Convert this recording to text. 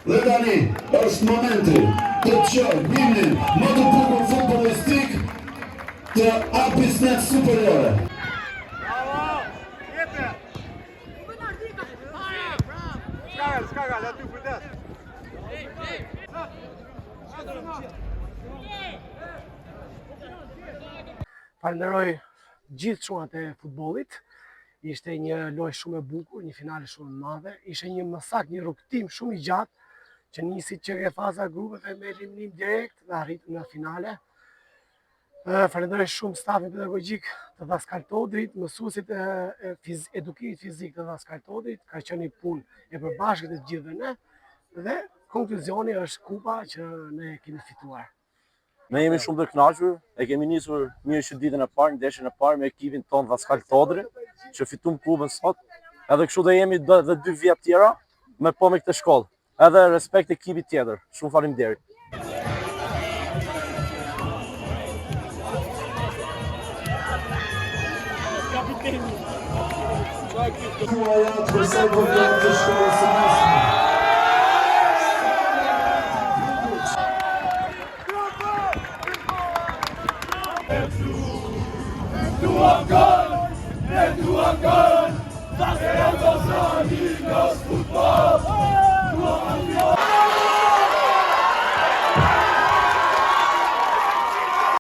Dhe tani është momenti të qërë himnin më të bukur futbollistik të Apisnet Superiore. Skaga, le ty kujdes. Falenderoj gjithë çunat e futbollit. Ishte një lojë shumë e bukur, një finale shumë e madhe. Ishte një masak, një rrugtim shumë i gjatë që nisi që e faza grupeve me eliminim direkt dhe arritëm në finale. Falenderoj shumë stafin pedagogjik të Daskal Todrit, mësuesit e edukimit fizik të Daskal Todrit, ka qenë një punë e përbashkët e gjithëve ne, dhe konkluzioni është kupa që ne kemi fituar. Ne jemi shumë të kënaqur, e kemi nisur mirë që ditën e parë, ndeshjen e parë me ekipin tonë Daskal Todri, që fitum klubin sot, edhe kështu do jemi dhe 2 vjet tjera me këtë shkollë. Edhe respekt ekipit tjetër. Shumë faleminderit. E tu ancora!